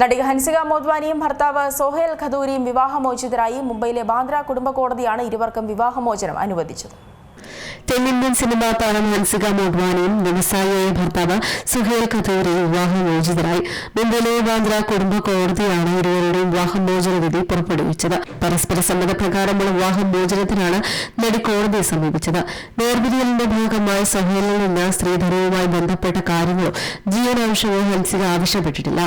നടി ഹൻസിക മോദ്വാനിയും ഭർത്താവ് സോഹേൽ ഖദൂരിയും വിവാഹമോചിതരായി. മുംബൈയിലെ ബാന്ദ്ര കുടുംബ കോടതിയാണ് ഇരുവർക്കും വിവാഹമോചനം അനുവദിച്ചത്. തെന്നിന്ത്യൻ സിനിമാ താരം ഹൻസിക മോദ്വാനിയും വ്യവസായിയായ ഭർത്താവ് സുഹേൽ ഖദൂരിയും വിവാഹമോചിതരായി. മുംബൈയിലെ ബാന്ദ്ര കുടുംബ കോടതിയാണ് ഇരുവരുടെയും വിവാഹമോചന വിധി പുറപ്പെടുവിച്ചത്. പരസ്പര സമ്മതപ്രകാരമുള്ള വിവാഹമോചനത്തിനാണ് നടി കോടതിയെ സമീപിച്ചത്. വേർപിരിയലിന്റെ ഭാഗമായി സുഹേലിൽ നിന്ന് സ്ത്രീധനവുമായി ബന്ധപ്പെട്ട കാര്യങ്ങളോ ജീവനാംശമോ ഹൻസിക ആവശ്യപ്പെട്ടിട്ടില്ല.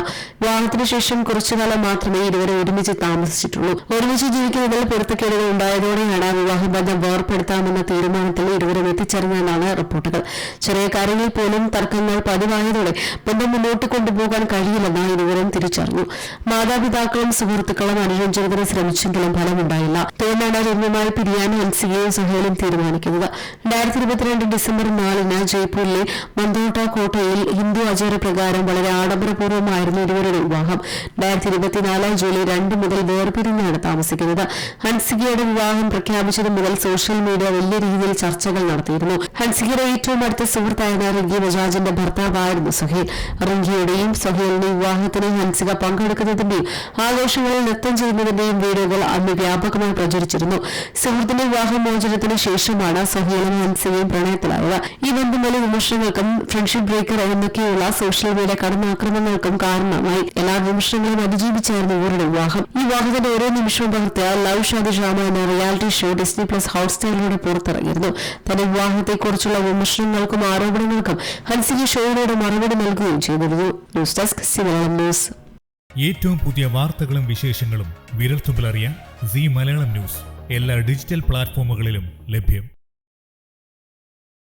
വിവാഹത്തിന് ശേഷം കുറച്ചുകാലം മാത്രമേ ഇരുവരും ഒരുമിച്ച് താമസിച്ചിട്ടുള്ളൂ. ഒരുമിച്ച് ജീവിക്കുന്നതിൽ പൊരുത്തക്കേടുകൾ ഉണ്ടായതോടെയാണ് വിവാഹബന്ധം വേർപ്പെടുത്താമെന്ന തീരുമാനത്തിൽ ഇരുവരും എത്തിച്ചേർന്നതെന്നാണ് റിപ്പോർട്ടുകൾ. ചെറിയ കാര്യങ്ങളിൽ പോലും തർക്കങ്ങൾ പതിവായതോടെ ബന്ധം മുന്നോട്ട് കൊണ്ടുപോകാൻ കഴിയില്ലെന്ന് ഇരുവരും തിരിച്ചറിഞ്ഞു. മാതാപിതാക്കളും സുഹൃത്തുക്കളും അനുരഞ്ജനത്തിന് ശ്രമിച്ചെങ്കിലും ഫലമുണ്ടായില്ല. തുടർന്നാണ് രമ്യമായി പിരിയാൻ ഹൻസികയും സുഹേലും തീരുമാനിക്കുന്നത്. 2022 ഡിസംബർ 4 ജയ്പൂരിലെ മന്തോട്ട കോട്ടയിൽ ഹിന്ദു ആചാരപ്രകാരം വളരെ ആഡംബരപൂർവ്വമായിരുന്നു ഇരുവരുടെ വിവാഹം. 2024 ജൂലൈ 2 മുതൽ വേർപിരിഞ്ഞാണ് താമസിക്കുന്നത്. ഹൻസികയുടെ വിവാഹം പ്രഖ്യാപിച്ചത് മുതൽ സോഷ്യൽ മീഡിയ വലിയ രീതിയിൽ ചർച്ചകൾ നടത്തിയിരുന്നു. ഹൻസികയുടെ ഏറ്റവും അടുത്ത സുഹൃത്തായിരുന്ന റിങ്കി ബജാജിന്റെ ഭർത്താവായിരുന്നു സുഹേൽ. റിങ്കിയുടെയും സുഹേലിന്റെയും വിവാഹത്തിന് ഹൻസിക പങ്കെടുക്കുന്നതിന്റെയും ആഘോഷങ്ങളിൽ നൃത്തം ചെയ്യുന്നതിന്റെയും വീഡിയോകൾ അന്ന് വ്യാപകമായി പ്രചരിച്ചിരുന്നു. സുഹൃത്തിന്റെ വിവാഹമോചനത്തിന് ശേഷമാണ് സുഹേലും ഹൻസികയും പ്രണയത്തിലായത്. ഈ ബന്ധം വലിയ വിമർശനങ്ങൾക്കും ഫ്രണ്ട്ഷിപ്പ് ബ്രേക്കർ എന്നൊക്കെയുള്ള സോഷ്യൽ മീഡിയ കടന്നാക്രമണങ്ങൾക്കും കാരണമായി. എല്ലാ വിമർശനങ്ങളും അതിജീവിച്ചായിരുന്നു ഇവരുടെ വിവാഹം. ഈ വിവാഹത്തിന്റെ ഓരോ നിമിഷവും പകർത്തിയ ലവ് ഷാദി ഡ്രാമ എന്ന റിയാലിറ്റി ഷോ ഡിസ്നി പ്ലസ് ഹോട്ട്സ്റ്റാറിലൂടെ പുറത്തിറങ്ങിയിരുന്നു. തന്റെ വിവാഹത്തെക്കുറിച്ചുള്ള വിമർശനങ്ങൾക്കും ആരോപണങ്ങൾക്കും ഹൻസിക ഷോയിലൂടെ മറുപടി നൽകുകയും ചെയ്തിരുന്നു. News desk Malayalam news. ഏറ്റവും പുതിയ വാർത്തകളും വിശേഷങ്ങളും വിരൽത്തുമ്പിലറിയാൻ സീ മലയാളം ന്യൂസ് എല്ലാ ഡിജിറ്റൽ പ്ലാറ്റ്ഫോമുകളിലും ലഭ്യം.